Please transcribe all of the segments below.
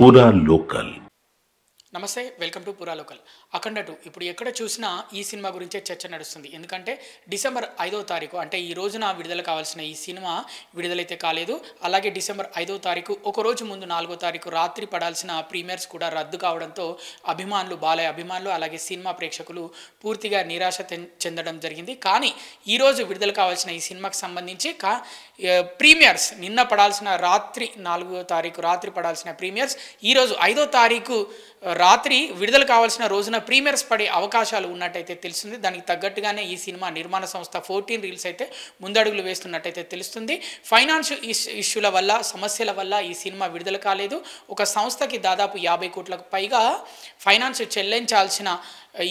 పూరా లోకల్. నమస్తే, welcome to పూరా లోకల్. అఖండ 2 ఇప్పుడు ఎక్కడ చూసినా ఈ సినిమా గురించే చర్చ నడుస్తుంది. ఎందుకంటే డిసెంబర్ 5వ తారీఖు అంటే ఈ రోజున విడుదల కావాల్సిన ఈ సినిమా విడుదలైతే కాలేదు. అలాగే డిసెంబర్ 5వ తారీఖు ఒకరోజు ముందు 4వ తారీఖు రాత్రి పడాల్సిన ప్రీమియర్స్ కూడా రద్దు కావడంతో అభిమానులు, బాలయ్య అభిమానులు అలాగే సినిమా ప్రేక్షకులు పూర్తిగా నిరాశ చెందడం జరిగింది. కానీ ఈరోజు విడుదల కావాల్సిన ఈ సినిమాకి సంబంధించి ప్రీమియర్స్ నిన్న పడాల్సిన రాత్రి 4వ తారీఖు రాత్రి పడాల్సిన ప్రీమియర్స్ ఈరోజు 5వ తారీఖు రాత్రి విడుదల కావాల్సిన రోజున ప్రీమియర్స్ పడే అవకాశాలు ఉన్నట్టయితే తెలుస్తుంది. దానికి తగ్గట్టుగానే ఈ సినిమా నిర్మాణ సంస్థ 14 రీల్స్ అయితే ముందడుగులు వేస్తున్నట్టయితే తెలుస్తుంది. ఫైనాన్స్ ఇష్యూల వల్ల, సమస్యల వల్ల ఈ సినిమా విడుదల కాలేదు. ఒక సంస్థకి దాదాపు 50 కోట్లకు పైగా ఫైనాన్స్ చెల్లించాల్సిన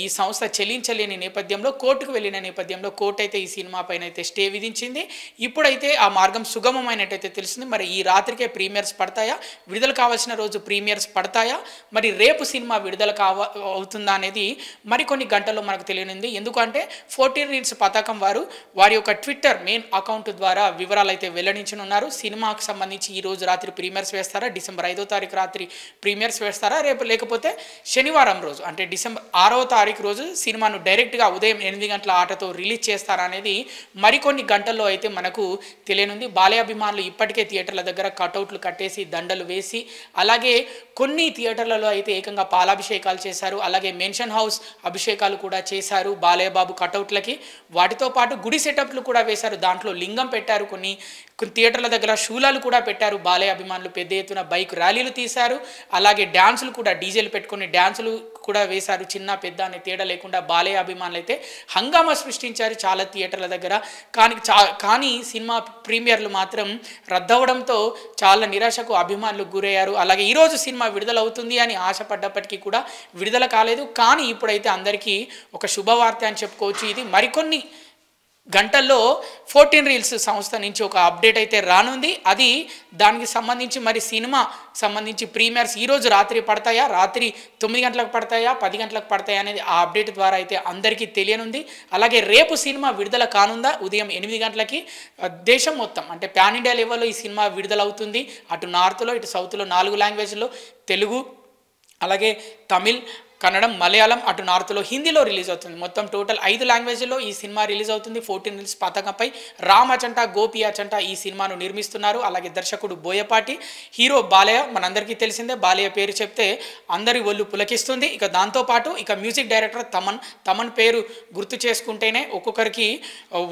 ఈ సంస్థ చెల్లించలేని నేపథ్యంలో కోర్టుకు వెళ్ళిన నేపథ్యంలో కోర్టు అయితే ఈ సినిమా పైన అయితే స్టే విధించింది. ఇప్పుడైతే ఆ మార్గం సుగమమైనట్టయితే తెలుస్తుంది. మరి ఈ రాత్రికే ప్రీమియర్స్ పడతాయా, విడుదల కావాల్సిన రోజు ప్రీమియర్స్ పడతాయా, మరి రేపు సినిమా విడుదల అవుతుందా అనేది మరికొన్ని గంటల్లో మనకు తెలియనుంది. ఎందుకంటే 14 రీల్స్ పతాకం వారి యొక్క ట్విట్టర్ మెయిన్ అకౌంట్ ద్వారా వివరాలు అయితే వెల్లడించనున్నారు. సినిమాకు సంబంధించి ఈ రోజు రాత్రి ప్రీమియర్స్ వేస్తారా, డిసెంబర్ 5వ తారీఖు రాత్రి ప్రీమియర్స్ వేస్తారా, రేపు లేకపోతే శనివారం రోజు అంటే డిసెంబర్ 6వ తారీఖు రోజు సినిమాను డైరెక్ట్గా ఉదయం 8 గంటల ఆటతో రిలీజ్ చేస్తారా అనేది మరికొన్ని గంటల్లో అయితే మనకు తెలియనుంది. బాలయ్య అభిమానులు ఇప్పటికే థియేటర్ల దగ్గర కటౌట్లు కట్టేసి దండలు వేసి, అలాగే కొన్ని థియేటర్లలో అయితే ఏకంగా పాలాభిషేకాలు చేశారు. అలాగే మెన్షన్ హౌస్ అభిషేకాలు కూడా చేశారు బాలయ్య బాబు కటౌట్లకి. వాటితో పాటు గుడి సెటప్లు కూడా వేశారు, దాంట్లో లింగం పెట్టారు. కొన్ని థియేటర్ల దగ్గర శూలాలు కూడా పెట్టారు. బాలయ్య అభిమానులు పెద్ద ఎత్తున బైక్ ర్యాలీలు తీశారు. అలాగే డ్యాన్సులు కూడా డీజేలు పెట్టుకొని డ్యాన్సులు కూడా వేశారు. చిన్న పెద్ద అనే తేడా లేకుండా బాలయ్య అభిమానులు అయితే హంగామా సృష్టించారు చాలా థియేటర్ల దగ్గర. కానీ సినిమా ప్రీమియర్లు మాత్రం రద్దవడంతో చాలా నిరాశకు అభిమానులు గురయ్యారు. అలాగే ఈరోజు సినిమా విడుదల అవుతుంది అని ఆశపడ్డప్పటికీ కూడా విడుదల కాలేదు. కానీ ఇప్పుడైతే అందరికీ ఒక శుభవార్త అని చెప్పుకోవచ్చు. ఇది మరికొన్ని గంటల్లో 14 రీల్స్ సంస్థ నుంచి ఒక అప్డేట్ అయితే రానుంది. అది దానికి సంబంధించి మరి సినిమా సంబంధించి ప్రీమియర్స్ ఈరోజు రాత్రి పడతాయా, రాత్రి 9 గంటలకు పడతాయా, 10 గంటలకు పడతాయా అనేది ఆ అప్డేట్ ద్వారా అయితే అందరికీ తెలియనుంది. అలాగే రేపు సినిమా విడుదల కానుందా, ఉదయం 8 గంటలకి దేశం మొత్తం అంటే పాన్ ఇండియా లెవెల్లో ఈ సినిమా విడుదల అవుతుంది. అటు నార్త్లో ఇటు సౌత్లో 4 లాంగ్వేజ్లో, తెలుగు అలాగే తమిళ్, కన్నడం, మలయాళం, అటు నార్త్లో హిందీలో రిలీజ్ అవుతుంది. మొత్తం టోటల్ 5 లాంగ్వేజ్లో ఈ సినిమా రిలీజ్ అవుతుంది. 14 రీల్స్ పతాకంపై రామ్ అచంట, గోపి అచంట ఈ సినిమాను నిర్మిస్తున్నారు. అలాగే దర్శకుడు బోయపాటి, హీరో బాలయ్య. మనందరికీ తెలిసిందే, బాలయ్య పేరు చెప్తే అందరి ఒళ్ళు పులకిస్తుంది. ఇక దాంతోపాటు ఇక మ్యూజిక్ డైరెక్టర్ తమన్ పేరు గుర్తు చేసుకుంటేనే ఒక్కొక్కరికి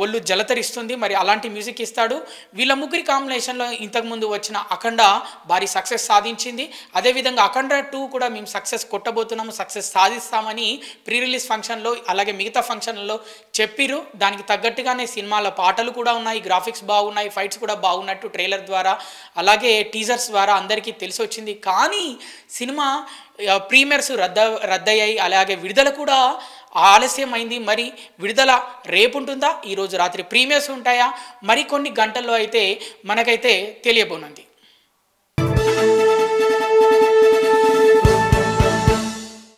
ఒళ్ళు జలతరిస్తుంది. మరి అలాంటి మ్యూజిక్ ఇస్తాడు. వీళ్ళ ముగ్గురి కాంబినేషన్లో ఇంతకుముందు వచ్చిన అఖండ భారీ సక్సెస్ సాధించింది. అదేవిధంగా అఖండ 2 కూడా మేము సక్సెస్ కొట్టబోతున్నాము, సక్సెస్ సాధిస్తామని ప్రీ రిలీజ్ ఫంక్షన్లో అలాగే మిగతా ఫంక్షన్లలో చెప్పిరు. దానికి తగ్గట్టుగానే సినిమాలో పాటలు కూడా ఉన్నాయి, గ్రాఫిక్స్ బాగున్నాయి, ఫైట్స్ కూడా బాగున్నట్టు ట్రైలర్ ద్వారా అలాగే టీజర్స్ ద్వారా అందరికీ తెలిసి వచ్చింది. కానీ సినిమా ప్రీమియర్స్ రద్దయ్యాయి. అలాగే విడుదల కూడా ఆలస్యం అయింది. మరి విడుదల రేపు ఉంటుందా, ఈరోజు రాత్రి ప్రీమియర్స్ ఉంటాయా, మరికొన్ని గంటల్లో అయితే మనకైతే తెలియబోనుంది.